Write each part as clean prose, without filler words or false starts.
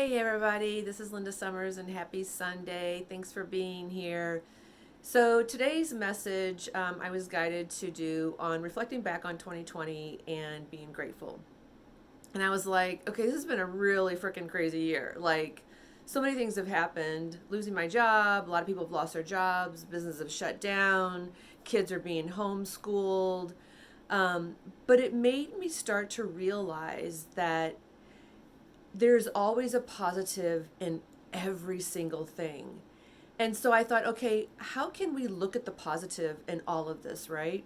Hey everybody, this is Linda Summers and happy Sunday. Thanks for being here. So today's message I was guided to do on reflecting back on 2020 and being grateful. And I was like, okay, this has been a really freaking crazy year. Like, so many things have happened. Losing my job, a lot of people have lost their jobs, businesses have shut down, kids are being homeschooled. But it made me start to realize that there's always a positive in every single thing. And so I thought, okay, how can we look at the positive in all of this, right?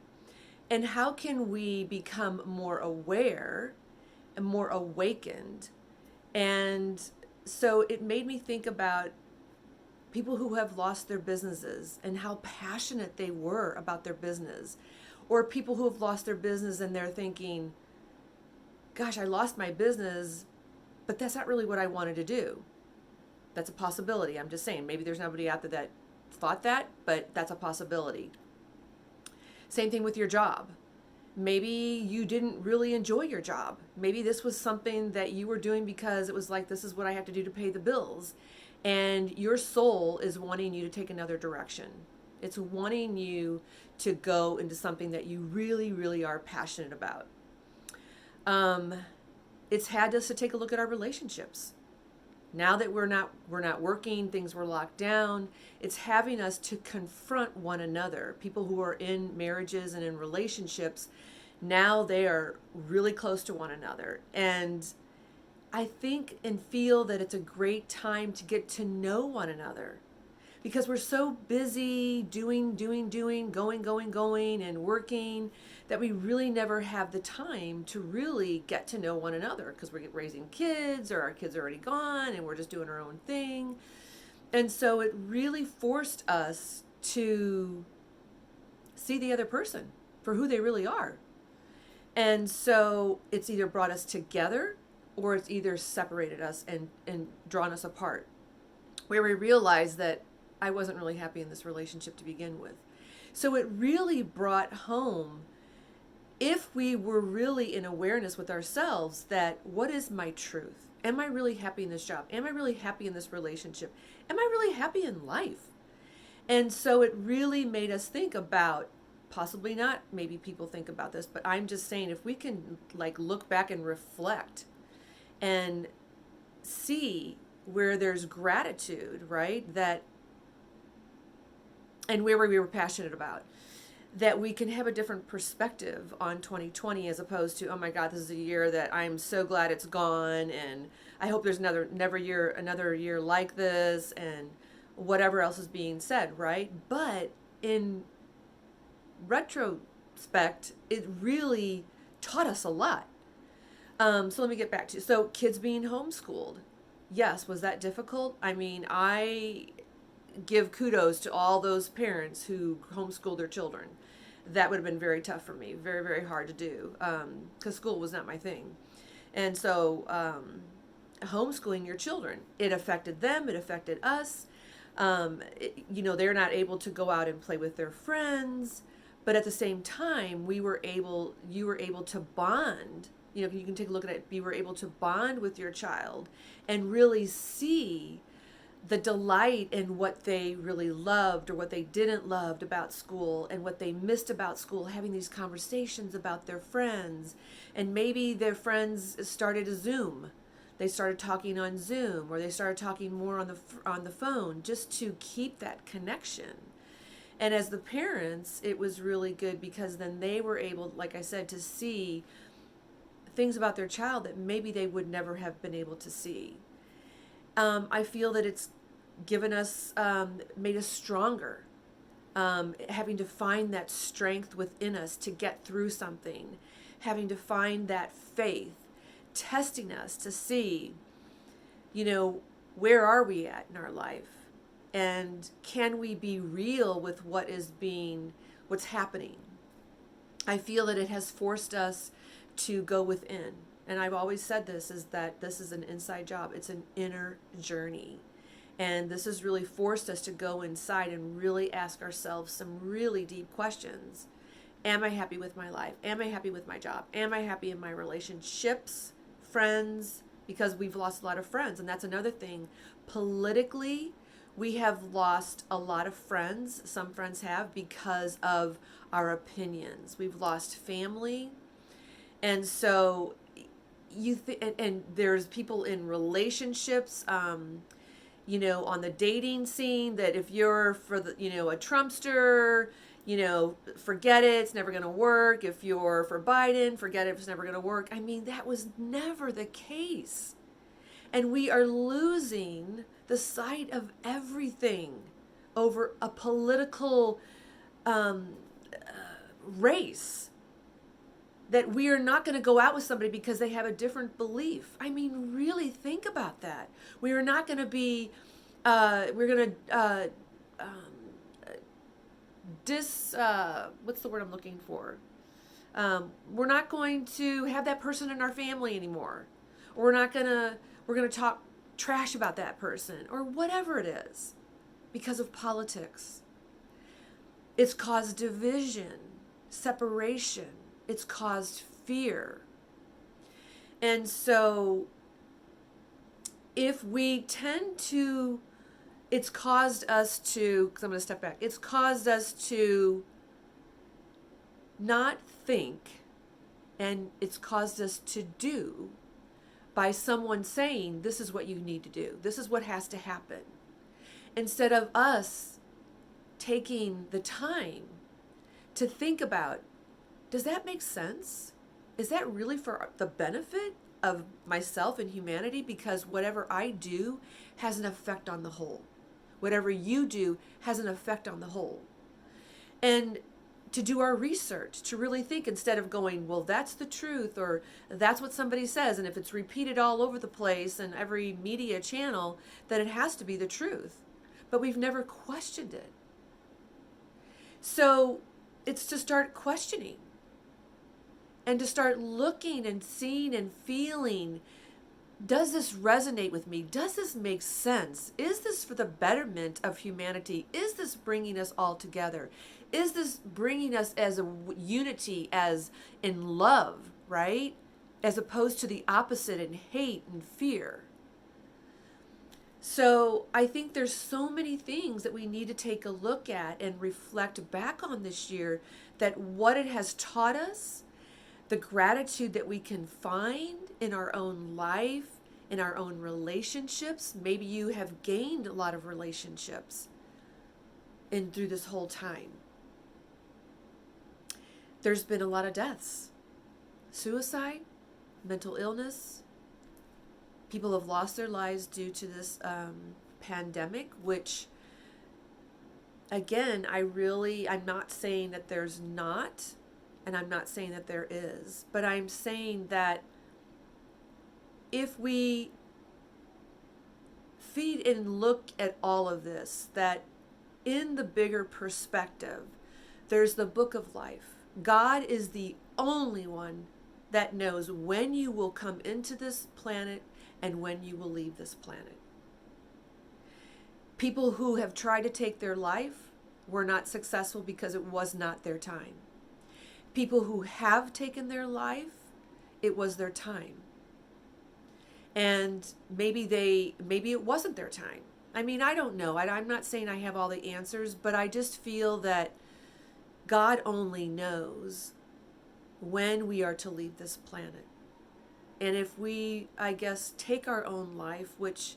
And how can we become more aware and more awakened? And so it made me think about people who have lost their businesses and how passionate they were about their business. Or people who have lost their business and they're thinking, gosh, I lost my business, but that's not really what I wanted to do. That's a possibility. I'm just saying, maybe there's nobody out there that thought that, but that's a possibility. Same thing with your job. Maybe you didn't really enjoy your job. Maybe this was something that you were doing because it was like, this is what I have to do to pay the bills. And your soul is wanting you to take another direction. It's wanting you to go into something that you really, really are passionate about. It's had us to take a look at our relationships. Now that we're not working, things were locked down. It's having us to confront one another. People who are in marriages and in relationships, now they are really close to one another. And I think and feel that it's a great time to get to know one another because we're so busy doing, going, and working that we really never have the time to really get to know one another because we're raising kids or our kids are already gone and we're just doing our own thing. And so it really forced us to see the other person for who they really are. And so it's either brought us together or it's either separated us and drawn us apart, where we realized that I wasn't really happy in this relationship to begin with. So it really brought home, if we were really in awareness with ourselves, that what is my truth? Am I really happy in this job? Am I really happy in this relationship? Am I really happy in life? And so it really made us think about, possibly not, maybe people think about this, but I'm just saying if we can like look back and reflect and see where there's gratitude, right? That and where we were passionate about, that we can have a different perspective on 2020 as opposed to, oh my God, this is a year that I'm so glad it's gone and I hope there's another year like this and whatever else is being said, right? But in retrospect, it really taught us a lot. So let me get back to, so kids being homeschooled. Yes, was that difficult? I mean, I give kudos to all those parents who homeschool their children. That would have been very tough for me, very, very hard to do because school was not my thing. And so homeschooling your children, it affected them, it affected us. They're not able to go out and play with their friends, but at the same time, you were able to bond. You can take a look at it. You were able to bond with your child and really see the delight in what they really loved or what they didn't love about school and what they missed about school, having these conversations about their friends. And maybe their friends started a Zoom. They started talking on Zoom, or they started talking more on the phone just to keep that connection. And as the parents, it was really good because then they were able, like I said, to see things about their child that maybe they would never have been able to see. I feel that it's given us, made us stronger, having to find that strength within us to get through something, having to find that faith, testing us to see, where are we at in our life? And can we be real with what's happening? I feel that it has forced us to go within. And I've always said this, is that this is an inside job. It's an inner journey. And this has really forced us to go inside and really ask ourselves some really deep questions. Am I happy with my life? Am I happy with my job? Am I happy in my relationships, friends, because we've lost a lot of friends. And that's another thing. Politically, we have lost a lot of friends. Some friends have, because of our opinions. We've lost family. And so and there's people in relationships, on the dating scene, that if you're for the, a Trumpster, forget it, it's never going to work. If you're for Biden, forget it, it's never going to work. I mean, that was never the case. And we are losing the sight of everything over a political race. That we are not going to go out with somebody because they have a different belief. I mean, really think about that. We are not going to be, we're going to what's the word I'm looking for? We're not going to have that person in our family anymore. Or we're going to talk trash about that person, or whatever it is, because of politics. It's caused division, separation. It's caused fear. And so if we tend to, it's caused us to, because I'm going to step back, it's caused us to not think, and it's caused us to do by someone saying, this is what you need to do. This is what has to happen. Instead of us taking the time to think about, does that make sense? Is that really for the benefit of myself and humanity? Because whatever I do has an effect on the whole. Whatever you do has an effect on the whole. And to do our research, to really think, instead of going, well, that's the truth, or that's what somebody says, and if it's repeated all over the place and every media channel, then it has to be the truth. But we've never questioned it. So it's to start questioning. And to start looking and seeing and feeling, does this resonate with me? Does this make sense? Is this for the betterment of humanity? Is this bringing us all together? Is this bringing us as a unity, as in love, right? As opposed to the opposite in hate and fear. So I think there's so many things that we need to take a look at and reflect back on this year, that what it has taught us, the gratitude that we can find in our own life, in our own relationships. Maybe you have gained a lot of relationships through this whole time. There's been a lot of deaths, suicide, mental illness. People have lost their lives due to this pandemic, which, again, I'm not saying that there's not. And I'm not saying that there is, but I'm saying that if we feed and look at all of this, that in the bigger perspective, there's the book of life. God is the only one that knows when you will come into this planet and when you will leave this planet. People who have tried to take their life were not successful because it was not their time. People who have taken their life, it was their time. And maybe it wasn't their time. I mean, I don't know. I'm not saying I have all the answers, but I just feel that God only knows when we are to leave this planet. And if we, I guess, take our own life, which,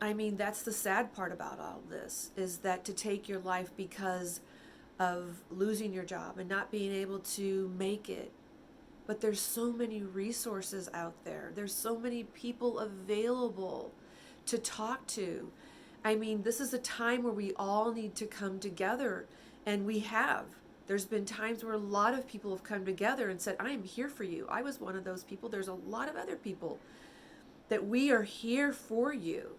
I mean, that's the sad part about all this, is that to take your life because of losing your job and not being able to make it. But there's so many resources out there. There's so many people available to talk to. I mean, this is a time where we all need to come together, and we have. There's been times where a lot of people have come together and said, I am here for you. I was one of those people. There's a lot of other people that we are here for you.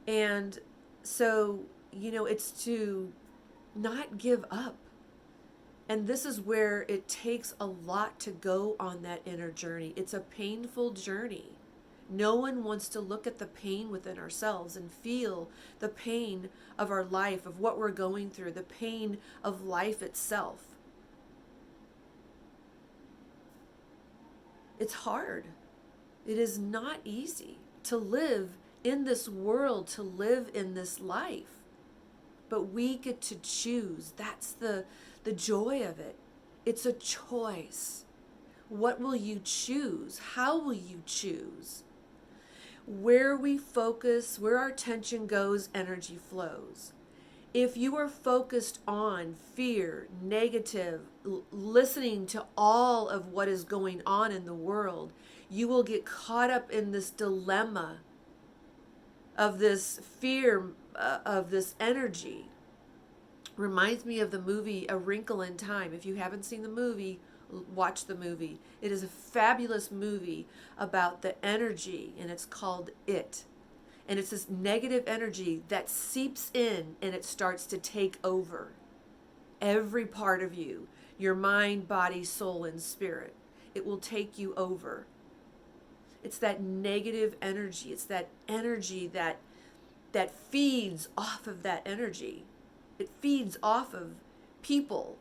And so, it's to not give up. And this is where it takes a lot to go on that inner journey. It's a painful journey. No one wants to look at the pain within ourselves and feel the pain of our life, of what we're going through, the pain of life itself. It's hard. It is not easy to live in this world, to live in this life. But we get to choose. That's the joy of it. It's a choice. What will you choose? How will you choose? Where we focus, where our attention goes, energy flows. If you are focused on fear, negative, listening to all of what is going on in the world, you will get caught up in this dilemma of this fear, of this energy. Reminds me of the movie A Wrinkle in Time. If you haven't seen the movie, watch the movie. It is a fabulous movie about the energy, and it's called It. And it's this negative energy that seeps in and it starts to take over every part of you, your mind, body, soul, and spirit. It will take you over. It's that negative energy. It's that energy that feeds off of that energy. It feeds off of people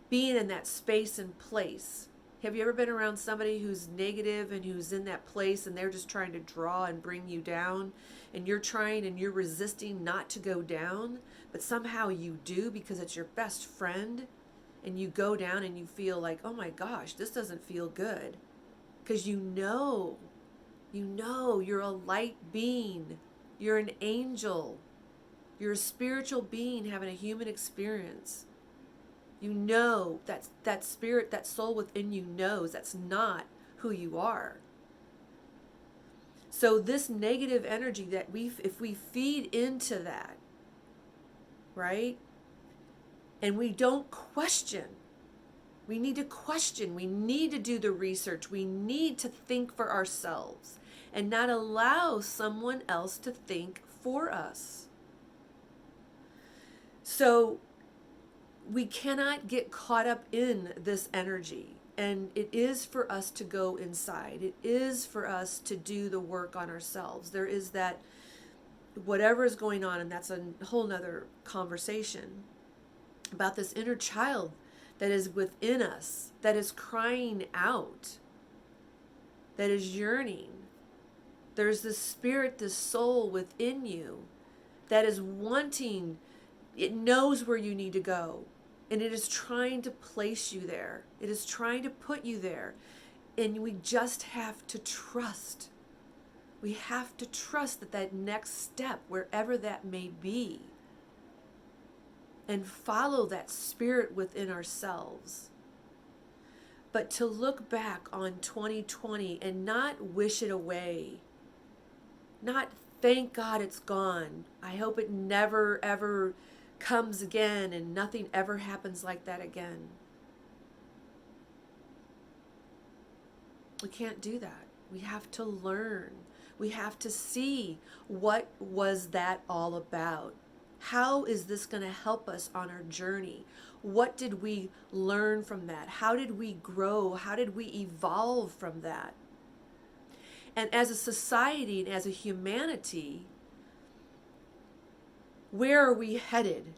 being in that space and place. Have you ever been around somebody who's negative and who's in that place and they're just trying to draw and bring you down, and you're trying and you're resisting not to go down, but somehow you do because it's your best friend, and you go down and you feel like, oh my gosh, this doesn't feel good, because you know you're a light being, you're an angel, you're a spiritual being having a human experience. You know that spirit, that soul within you knows that's not who you are. So this negative energy that if we feed into that, right? And we don't question. We need to question. We need to do the research. We need to think for ourselves and not allow someone else to think for us. So we cannot get caught up in this energy, and it is for us to go inside. It is for us to do the work on ourselves. There is that, whatever is going on, and that's a whole nother conversation about this inner child that is within us, that is crying out, that is yearning. There's this spirit, this soul within you that is wanting, it knows where you need to go. And it is trying to place you there. It is trying to put you there. And we just have to trust. We have to trust that next step, wherever that may be, and follow that spirit within ourselves. But to look back on 2020 and not wish it away. Not thank God it's gone. I hope it never, ever comes again and nothing ever happens like that again. We can't do that. We have to learn. We have to see, what was that all about? How is this going to help us on our journey? What did we learn from that? How did we grow? How did we evolve from that? And as a society and as a humanity, where are we headed?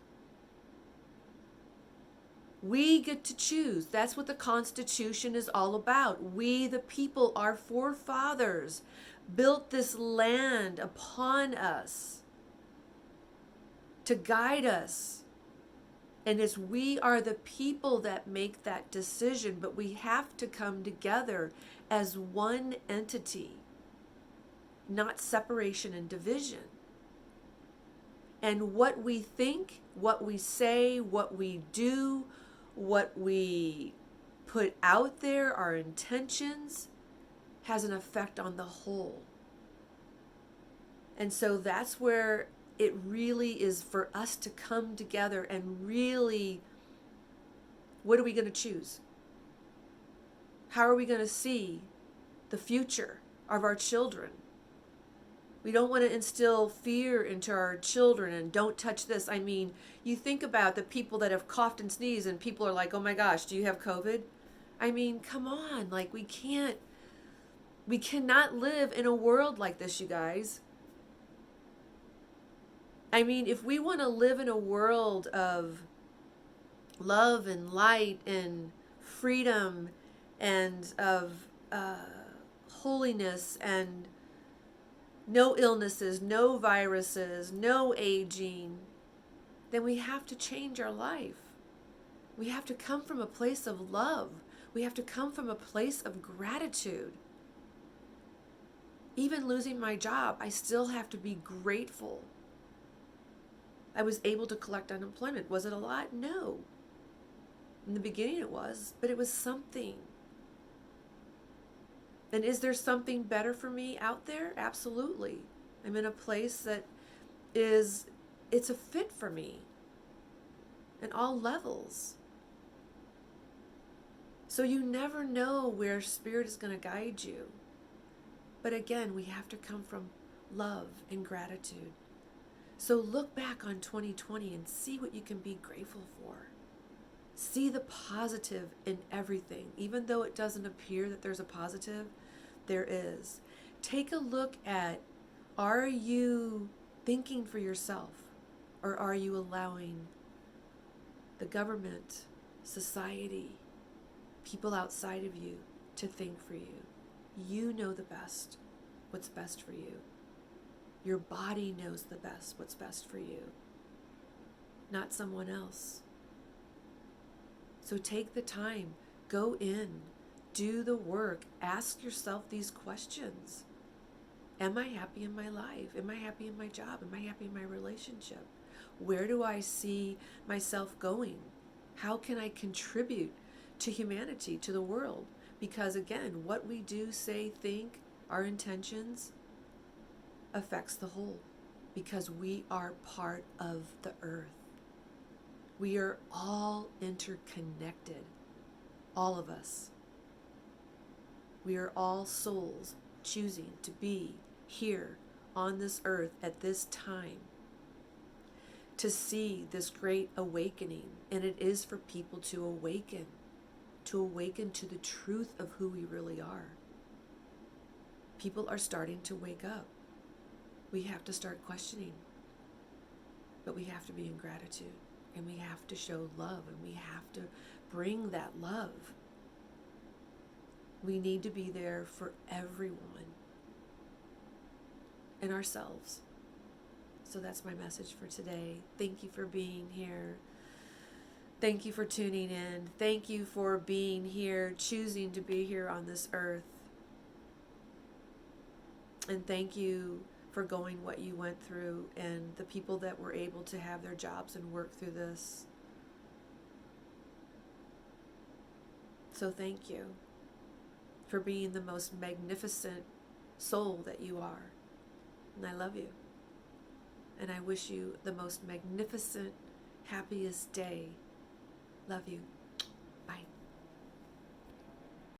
We get to choose. That's what the Constitution is all about. We, the people, our forefathers, built this land upon us to guide us. And it's we are the people that make that decision, but we have to come together as one entity, not separation and division. And what we think, what we say, what we do, what we put out there, our intentions, has an effect on the whole. And so that's where it really is for us to come together and really, what are we going to choose? How are we going to see the future of our children? We don't want to instill fear into our children and don't touch this. I mean, you think about the people that have coughed and sneezed and people are like, oh my gosh, do you have COVID? I mean, come on, like we cannot live in a world like this, you guys. I mean, if we want to live in a world of love and light and freedom and of holiness and no illnesses, no viruses, no aging, then we have to change our life. We have to come from a place of love. We have to come from a place of gratitude. Even losing my job, I still have to be grateful. I was able to collect unemployment. Was it a lot? No. In the beginning it was, but it was something. And is there something better for me out there? Absolutely. I'm in a place that it's a fit for me in all levels. So you never know where Spirit is going to guide you. But again, we have to come from love and gratitude. So look back on 2020 and see what you can be grateful for. See the positive in everything. Even though it doesn't appear that there's a positive, there is. Take a look at, are you thinking for yourself, or are you allowing the government, society, people outside of you to think for you? You know the best, what's best for you. Your body knows the best, what's best for you, not someone else. So take the time, go in, do the work, ask yourself these questions. Am I happy in my life? Am I happy in my job? Am I happy in my relationship? Where do I see myself going? How can I contribute to humanity, to the world? Because again, what we do, say, think, our intentions affects the whole, because we are part of the earth. We are all interconnected, all of us. We are all souls choosing to be here on this earth at this time to see this great awakening. And it is for people to awaken to the truth of who we really are. People are starting to wake up. We have to start questioning, but we have to be in gratitude, and we have to show love, and we have to bring that love. We need to be there for everyone and ourselves. So that's my message for today. Thank you for being here. Thank you for tuning in. Thank you for being here, choosing to be here on this earth. And thank you for going what you went through, and the people that were able to have their jobs and work through this. So thank you for being the most magnificent soul that you are. And I love you. And I wish you the most magnificent, happiest day. Love you.